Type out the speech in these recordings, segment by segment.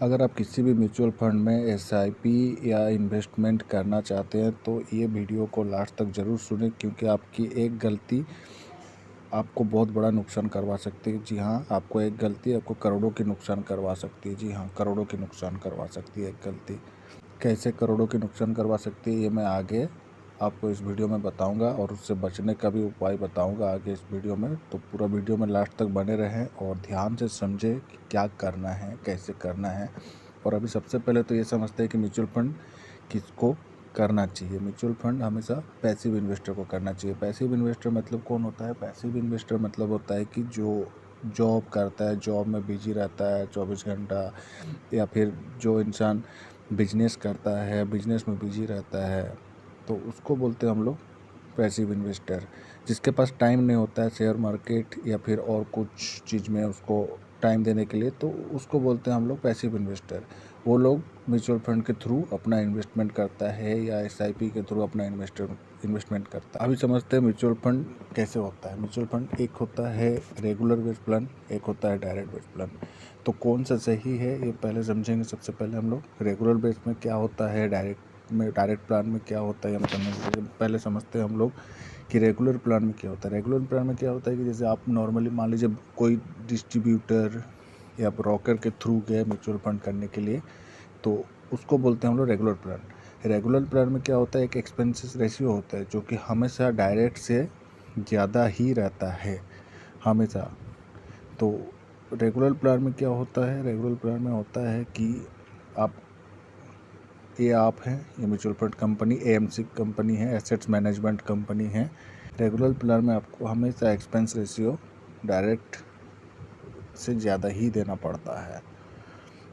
अगर आप किसी भी म्यूचुअल फंड में एसआईपी या इन्वेस्टमेंट करना चाहते हैं तो ये वीडियो को लास्ट तक ज़रूर सुनें, क्योंकि आपकी एक गलती आपको बहुत बड़ा नुकसान करवा सकती है। जी हाँ, आपको एक गलती आपको करोड़ों की नुकसान करवा सकती है। जी हाँ, करोड़ों की नुकसान करवा सकती है एक गलती। कैसे करोड़ों की नुकसान करवा सकती है ये मैं आगे आपको इस वीडियो में बताऊंगा, और उससे बचने का भी उपाय बताऊंगा आगे इस वीडियो में। तो पूरा वीडियो में लास्ट तक बने रहें और ध्यान से समझें कि क्या करना है, कैसे करना है। और अभी सबसे पहले तो ये समझते हैं कि म्यूचुअल फंड किसको करना चाहिए। म्यूचुअल फंड हमेशा पैसिव इन्वेस्टर को करना चाहिए। पैसिव इन्वेस्टर मतलब कौन होता है? पैसिव इन्वेस्टर मतलब होता है कि जो जॉब करता है, जॉब में बिजी रहता है 24 घंटा, या फिर जो इंसान बिजनेस करता है, बिजनेस में बिजी रहता है, तो उसको बोलते हैं हम लोग पैसिव इन्वेस्टर। जिसके पास टाइम नहीं होता है शेयर मार्केट या फिर और कुछ चीज़ में उसको टाइम देने के लिए, तो उसको बोलते हैं हम लोग पैसिव इन्वेस्टर। वो लोग म्यूचुअल फंड के थ्रू अपना इन्वेस्टमेंट करता है या एसआईपी के थ्रू अपना इन्वेस्टमेंट करता है। अभी समझते हैं म्यूचुअल फंड कैसे होता है। म्यूचुअल फंड एक होता है रेगुलर बेस्ड प्लान, एक होता है डायरेक्ट बेस्ड प्लान। तो कौन सा सही है ये पहले समझेंगे। सबसे पहले हम लोग रेगुलर बेस्ड में क्या होता है, डायरेक्ट प्लान में क्या होता है, हम समझते पहले समझते हैं हम लोग कि रेगुलर प्लान में क्या होता है। रेगुलर प्लान में क्या होता है कि जैसे आप नॉर्मली मान लीजिए कोई डिस्ट्रीब्यूटर या ब्रोकर के थ्रू गए म्यूचुअल फंड करने के लिए, तो उसको बोलते हैं हम लोग रेगुलर प्लान। रेगुलर प्लान में क्या होता है, एक एक्सपेंसेस रेशियो होता है जो कि हमेशा डायरेक्ट से ज़्यादा ही रहता है हमेशा। तो रेगुलर प्लान में क्या होता है, रेगुलर प्लान में होता है कि आप हैं, ये mutual fund company AMC company है, एसेट्स मैनेजमेंट कंपनी है। रेगुलर प्लान में आपको हमेशा एक्सपेंस रेशियो डायरेक्ट से ज़्यादा ही देना पड़ता है।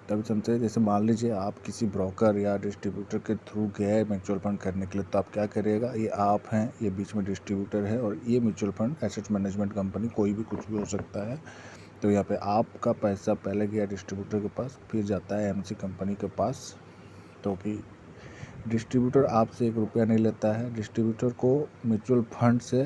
तभी समझे, जैसे मान लीजिए आप किसी ब्रोकर या डिस्ट्रीब्यूटर के थ्रू गए म्यूचुअल फंड करने के लिए, तो आप क्या करिएगा, ये आप हैं, ये बीच में डिस्ट्रीब्यूटर है, और ये mutual fund assets management company, कोई भी कुछ भी हो सकता है। तो यहाँ पे आपका पैसा पहले गया डिस्ट्रीब्यूटर के पास, फिर जाता है एएमसी कंपनी के पास। तो कि डिस्ट्रीब्यूटर आपसे 1 रुपया नहीं लेता है, डिस्ट्रीब्यूटर को म्यूचुअल फंड से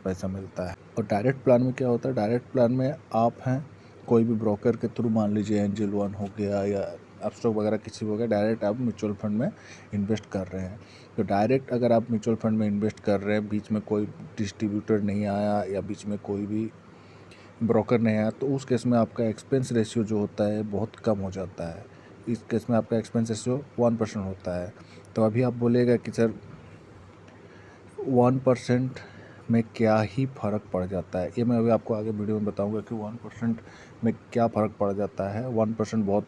पैसा मिलता है। और डायरेक्ट प्लान में क्या होता है, डायरेक्ट प्लान में आप हैं कोई भी ब्रोकर के थ्रू, मान लीजिए एंजल वन हो गया या अपस्टॉक वगैरह किसी भी हो गया, डायरेक्ट आप म्यूचुअल फंड में इन्वेस्ट कर रहे हैं। तो डायरेक्ट अगर आप म्यूचुअल फंड में इन्वेस्ट कर रहे हैं, बीच में कोई डिस्ट्रीब्यूटर नहीं आया या बीच में कोई भी ब्रोकर नहीं आया, तो उस केस में आपका एक्सपेंस रेशियो जो होता है बहुत कम हो जाता है। इस केस में आपका एक्सपेंस रेशियो 1% होता है। तो अभी आप बोलेगा कि सर 1% में क्या ही फ़र्क पड़ जाता है, ये मैं अभी आपको आगे वीडियो में बताऊंगा कि 1% में क्या फ़र्क पड़ जाता है। 1% बहुत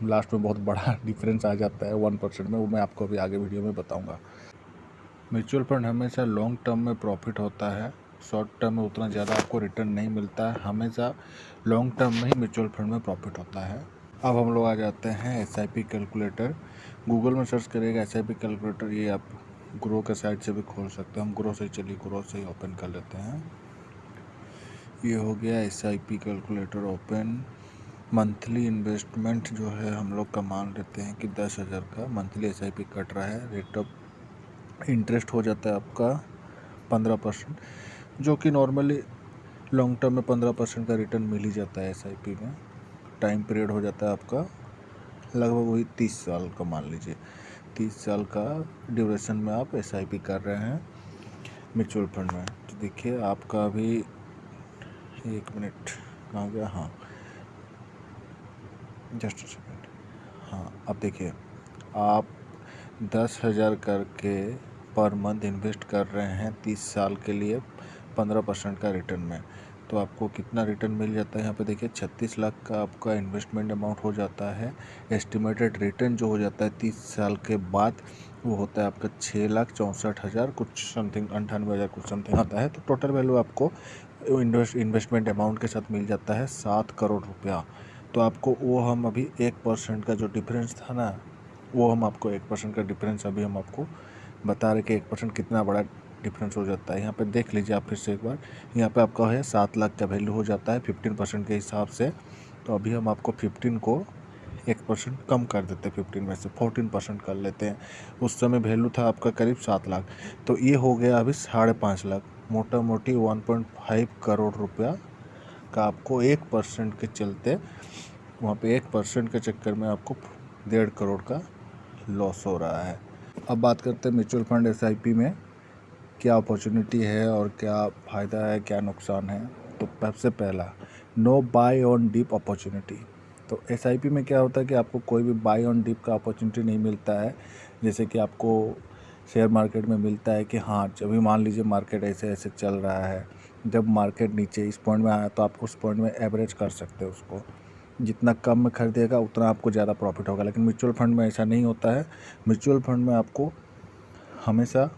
लास्ट में बहुत बड़ा डिफरेंस आ जाता है 1% में, वो मैं आपको अभी आगे वीडियो में बताऊंगा। म्यूचुअल फंड हमेशा लॉन्ग टर्म में प्रॉफिट होता है, शॉर्ट टर्म में उतना ज़्यादा आपको रिटर्न नहीं मिलता है। हमेशा लॉन्ग टर्म में ही म्यूचुअल फंड में प्रॉफिट होता है। अब हम लोग आ जाते हैं एसआईपी कैलकुलेटर। गूगल में सर्च करिएगा एसआईपी कैलकुलेटर, ये आप ग्रो के साइट से भी खोल सकते हैं। हम ग्रो से चलिए ग्रो से ही ओपन कर लेते हैं। ये हो गया SIP calculator open. Monthly investment जो है हम लोग का मान लेते हैं कि 10,000 का मंथली एसआईपी कट रहा है। रेट ऑफ इंटरेस्ट हो जाता है आपका 15%, जो कि नॉर्मली लॉन्ग टर्म में 15% का रिटर्न मिल ही जाता है एसआईपी में। टाइम पीरियड हो जाता है आपका लगभग वही 30 साल का, मान लीजिए 30 साल का ड्यूरेशन में आप एसआईपी कर रहे हैं म्यूचुअल फंड में। तो देखिए आपका अभी 1 मिनट कहाँ गया, हाँ जस्ट अ सेकेंड, हाँ अब देखिए आप 10,000 करके पर मंथ इन्वेस्ट कर रहे हैं 30 साल के लिए 15% का रिटर्न में। तो आपको कितना रिटर्न मिल जाता है यहाँ पे देखिए, 36 लाख का आपका इन्वेस्टमेंट अमाउंट हो जाता है। एस्टिमेटेड रिटर्न जो हो जाता है 30 साल के बाद वो होता है आपका 6,64,000 कुछ समथिंग, 98,000 कुछ समथिंग आता है। तो टोटल वैल्यू आपको इन्वेस्टमेंट अमाउंट के साथ मिल जाता है 7 करोड़ रुपया। तो आपको वो हम अभी 1% का जो डिफरेंस था ना, वो हम आपको 1% का डिफरेंस अभी हम आपको बता रहे कि 1% कितना बड़ा डिफरेंस हो जाता है। यहाँ पे देख लीजिए आप फिर से एक बार, यहाँ पे आपका है 7 लाख का वैल्यू हो जाता है 15% के हिसाब से। तो अभी हम आपको 15 को 1% कम कर देते हैं, 15 में से 14% कर लेते हैं। उस समय वैल्यू था आपका करीब 7 लाख, तो ये हो गया अभी 5.5 लाख। मोटा मोटी 1.5 करोड़ रुपया का आपको 1% के चलते वहाँ पे 1% के चक्कर में आपको 1.5 करोड़ का लॉस हो रहा है। अब बात करते हैं म्यूचुअल फंड SIP में क्या अपॉर्चुनिटी है और क्या फ़ायदा है, क्या नुकसान है। तो सबसे पहला, no buy on dip opportunity. तो SIP में क्या होता है कि आपको कोई भी बाय ऑन डिप का अपॉर्चुनिटी नहीं मिलता है। जैसे कि आपको शेयर मार्केट में मिलता है कि हाँ, जब भी मान लीजिए मार्केट ऐसे ऐसे चल रहा है, जब मार्केट नीचे इस पॉइंट में आया तो आप उस पॉइंट में एवरेज कर सकते हो उसको। जितना कम में खरीदेगा उतना आपको ज़्यादा प्रॉफिट होगा। लेकिन म्यूचुअल फंड में ऐसा नहीं होता है। म्यूचुअल फंड में आपको हमेशा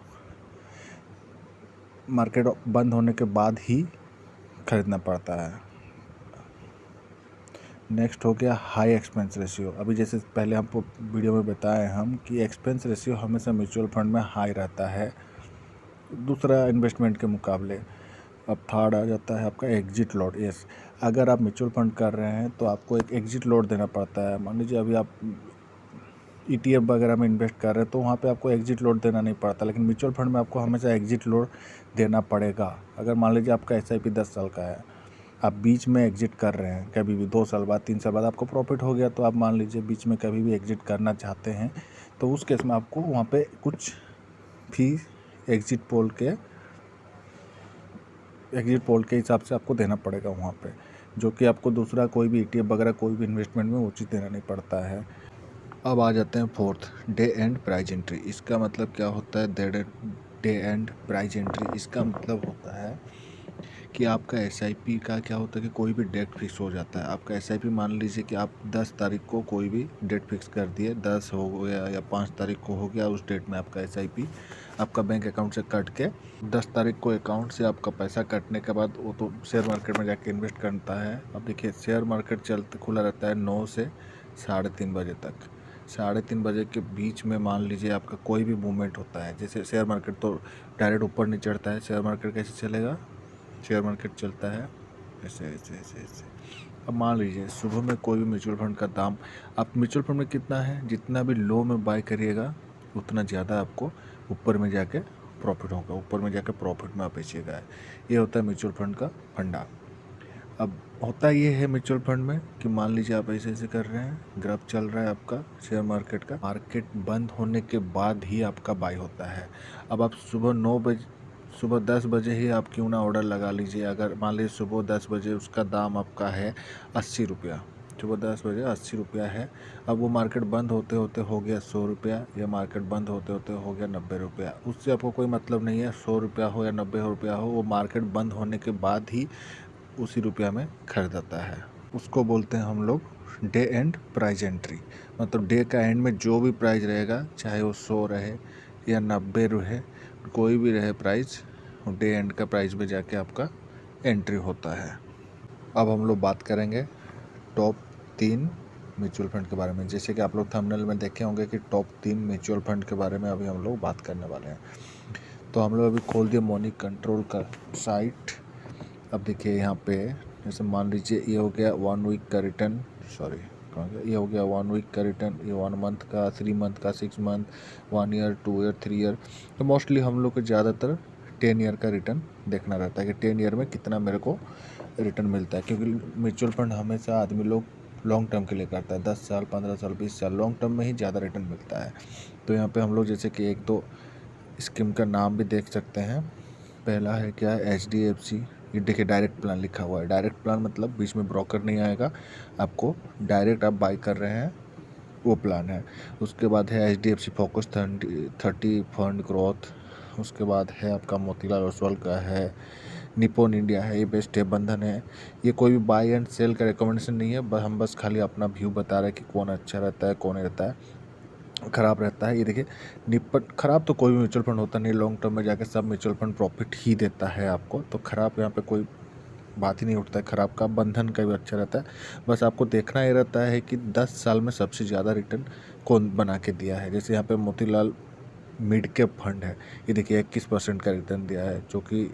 मार्केट बंद होने के बाद ही खरीदना पड़ता है। नेक्स्ट हो गया हाई एक्सपेंस रेशियो। अभी जैसे पहले हमको वीडियो में बताए हम कि एक्सपेंस रेशियो हमेशा म्यूचुअल फंड में हाई रहता है दूसरा इन्वेस्टमेंट के मुकाबले। अब थर्ड आ जाता है आपका एग्जिट लॉट। यस, अगर आप म्यूचुअल फंड कर रहे हैं तो आपको एक एग्जिट लॉट देना पड़ता है। मान लीजिए अभी आप ETF वगैरह में इन्वेस्ट कर रहे हैं तो वहाँ पे आपको एग्जिट लॉट देना नहीं पड़ता, लेकिन म्यूचुअल फंड में आपको हमेशा एग्जिट लॉट देना पड़ेगा। अगर मान लीजिए आपका SIP 10 साल का है, आप बीच में एग्जिट कर रहे हैं, कभी भी 2 साल बाद 3 साल बाद आपको प्रॉफिट हो गया, तो आप मान लीजिए बीच में कभी भी एग्जिट करना चाहते हैं तो उस केस में आपको वहाँ पे कुछ फीस एग्जिट पोल के हिसाब से आपको देना पड़ेगा वहाँ पे, जो कि आपको दूसरा कोई भी ETF वगैरह कोई भी इन्वेस्टमेंट में वो चीज़ देना नहीं पड़ता है। अब आ जाते हैं fourth, day and prize entry. इसका मतलब क्या होता है? डे एंड प्राइज एंट्री इसका मतलब होता है कि आपका SIP का क्या होता है कि कोई भी डेट फिक्स हो जाता है। आपका SIP मान लीजिए कि आप 10 तारीख को कोई भी डेट फिक्स कर दिए, 10 हो गया या 5 तारीख को हो गया, उस डेट में आपका SIP आपका बैंक अकाउंट से कट के 10 तारीख को अकाउंट से आपका पैसा कटने के बाद वो तो शेयर मार्केट में जाके इन्वेस्ट करता है। अब देखिए शेयर मार्केट खुला रहता है 9 से 3:30 बजे तक। 3:30 बजे के बीच में मान लीजिए आपका कोई भी मूवमेंट होता है, जैसे शेयर मार्केट तो डायरेक्ट ऊपर नहीं चढ़ता है। शेयर मार्केट कैसे चलेगा? शेयर मार्केट चलता है ऐसे ऐसे ऐसे ऐसे। अब मान लीजिए सुबह में कोई भी म्यूचुअल फंड का दाम, आप म्यूचुअल फंड में कितना है, जितना भी लो में बाय करिएगा उतना ज़्यादा आपको ऊपर में जाके प्रॉफिट होगा, ऊपर में जाके प्रॉफिट में आप बेचिएगा। ये होता है म्यूचुअल फंड का फंडा। अब होता ये है म्यूचुअल फंड में कि मान लीजिए आप ऐसे ऐसे कर रहे हैं, ग्राफ चल रहा है आपका शेयर मार्केट का, मार्केट बंद होने के बाद ही आपका बाय होता है। अब आप सुबह 10 बजे ही आप क्यों ना ऑर्डर लगा लीजिए। अगर मान लीजिए सुबह 10 बजे उसका दाम आपका है 80 रुपया, सुबह 10 बजे 80 रुपया है। अब वो मार्केट बंद होते होते हो गया 100 रुपया, या मार्केट बंद होते होते हो गया 90 रुपया। उससे आपको कोई मतलब नहीं है 100 रुपया हो या 90 रुपया हो, वो मार्केट बंद होने के बाद ही उसी रुपया में खरीदता है। उसको बोलते हैं हम लोग डे एंड प्राइज एंट्री। मतलब डे का एंड में जो भी प्राइस रहेगा, चाहे वो 100 रहे या 90 रहे, कोई भी रहे प्राइस, डे एंड का प्राइस में जाके आपका एंट्री होता है। अब हम लोग बात करेंगे टॉप 3 म्यूचुअल फंड के बारे में। जैसे कि आप लोग थंबनेल में देखे होंगे कि टॉप 3 म्यूचुअल फंड के बारे में अभी हम लोग बात करने वाले हैं। तो हम लोग अभी खोल दिए मनी कंट्रोल का साइट। अब देखिए यहाँ पे जैसे मान लीजिए ये हो गया 1 वीक का रिटर्न, ये हो गया 1 वीक का रिटर्न, ये 1 मंथ का, 3 मंथ का, 6 मंथ, 1 ईयर, 2 ईयर, 3 ईयर। तो मोस्टली हम लोग को ज़्यादातर 10 ईयर का रिटर्न देखना रहता है कि 10 ईयर में कितना मेरे को रिटर्न मिलता है, क्योंकि म्यूचुअल फंड हमेशा आदमी लोग लॉन्ग टर्म के लिए करता है। 10 साल, 15 साल, 20 साल लॉन्ग टर्म में ही ज़्यादा रिटर्न मिलता है। तो यहाँ पे हम लोग जैसे कि 1-2 स्कीम का नाम भी देख सकते हैं। पहला है क्या, HDFC। ये देखिए डायरेक्ट प्लान लिखा हुआ है। डायरेक्ट प्लान मतलब बीच में ब्रोकर नहीं आएगा, आपको डायरेक्ट आप बाई कर रहे हैं वो प्लान है। उसके बाद है HDFC फोकस 30 फंड ग्रोथ। उसके बाद है आपका मोतीलाल ओसवाल का है, निपॉन इंडिया है, ये बेस्ट है, बंधन है। ये कोई भी बाई एंड सेल का रिकमेंडेशन नहीं है, हम बस खाली अपना व्यू बता रहे हैं कि कौन अच्छा रहता है, कौन नहीं रहता है, ख़राब रहता है। ये देखिए निपट, ख़राब तो कोई भी म्यूचुअल फंड होता नहीं, लॉन्ग टर्म में जाके सब म्यूचुअल फंड प्रॉफिट ही देता है आपको, तो ख़राब यहाँ पे कोई बात ही नहीं उठता है ख़राब का। बंधन का भी अच्छा रहता है। बस आपको देखना ये रहता है कि 10 साल में सबसे ज़्यादा रिटर्न कौन बना के दिया है। जैसे यहाँ पे मोतीलाल मिड कैप फंड है, ये देखिए 21% का रिटर्न दिया है, जो कि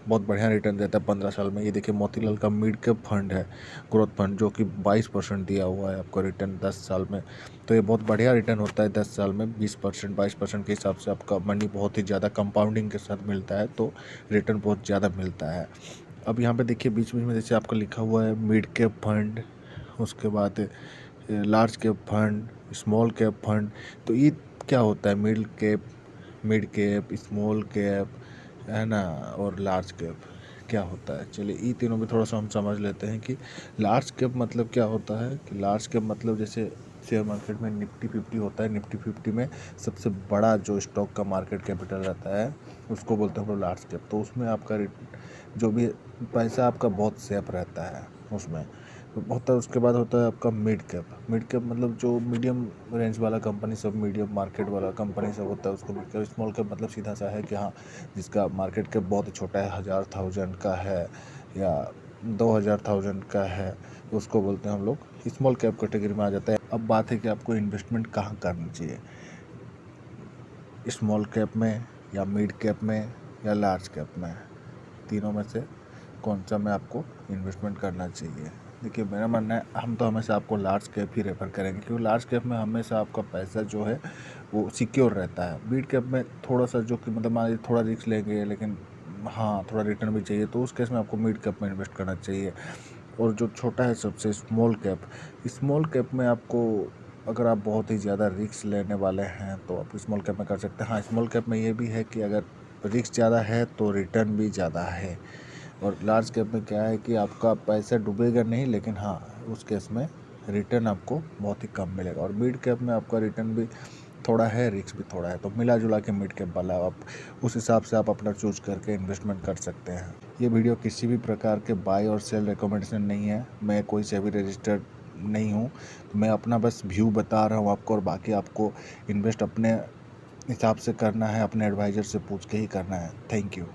बहुत बढ़िया रिटर्न देता है 15 साल में। ये देखिए मोतीलाल का मिड कैप फंड है, ग्रोथ फंड, जो कि 22% दिया हुआ है आपको रिटर्न 10 साल में। तो ये बहुत बढ़िया रिटर्न होता है 10 साल में। 20%, 22% के हिसाब से आपका मनी बहुत ही ज़्यादा कंपाउंडिंग के साथ मिलता है, तो रिटर्न बहुत ज़्यादा मिलता है। अब यहाँ पे देखिए बीच बीच में जैसे आपका लिखा हुआ है मिड कैप फंड, उसके बाद large cap fund, small cap fund. तो ये क्या होता है, मिड कैप, स्मॉल कैप, है ना, और लार्ज कैप क्या होता है। चलिए ये तीनों में थोड़ा सा हम समझ लेते हैं कि लार्ज कैप मतलब क्या होता है। कि लार्ज कैप मतलब जैसे शेयर मार्केट में निफ्टी 50 होता है, निफ्टी 50 में सबसे बड़ा जो स्टॉक का मार्केट कैपिटल रहता है उसको बोलते हैं हम लोग लार्ज कैप। तो उसमें आपका जो भी पैसा आपका बहुत सेफ रहता है उसमें होता है। उसके बाद होता है आपका मिड कैप। मिड कैप मतलब जो मीडियम रेंज वाला कंपनी सब, मीडियम मार्केट वाला कंपनी सब होता है उसको मिड कैप। स्मॉल कैप मतलब सीधा सा है कि हाँ, जिसका मार्केट कैप बहुत ही छोटा है, 1000 का है या 2000 का है, उसको बोलते हैं हम लोग स्मॉल कैप कैटेगरी में आ जाता है। अब बात है कि आपको इन्वेस्टमेंट कहाँ करनी चाहिए, स्मॉल कैप में या मिड कैप में या लार्ज कैप में, तीनों में से कौन सा में आपको इन्वेस्टमेंट करना चाहिए। देखिए मेरा मानना है हम तो हमेशा आपको लार्ज कैप ही रेफर करेंगे, क्योंकि लार्ज कैप में हमेशा आपका पैसा जो है वो सिक्योर रहता है। मिड कैप में थोड़ा सा जो कि मतलब मान लीजिए थोड़ा रिस्क लेंगे लेकिन हाँ थोड़ा रिटर्न भी चाहिए, तो उस केस में आपको मिड कैप में इन्वेस्ट करना चाहिए। और जो छोटा है सबसे स्मॉल कैप में आपको अगर आप बहुत ही ज़्यादा रिस्क लेने वाले हैं तो आप स्मॉल कैप में कर सकते हैं। हाँ, स्मॉल कैप में ये भी है कि अगर रिस्क ज़्यादा है तो रिटर्न भी ज़्यादा है। और लार्ज कैप में क्या है कि आपका पैसा डूबेगा नहीं, लेकिन हाँ उस केस में रिटर्न आपको बहुत ही कम मिलेगा। और मिड कैप में आपका रिटर्न भी थोड़ा है, रिस्क भी थोड़ा है, तो मिला जुला के मिड कैप वाला आप उस हिसाब से आप अपना चूज करके इन्वेस्टमेंट कर सकते हैं। ये वीडियो किसी भी प्रकार के बाय और सेल रिकमेंडेशन नहीं है, मैं कोई से भी रजिस्टर्ड नहीं हूँ, मैं अपना बस व्यू बता रहा हूँ आपको। और बाकी आपको इन्वेस्ट अपने हिसाब से करना है, अपने एडवाइज़र से पूछ के ही करना है। Thank you.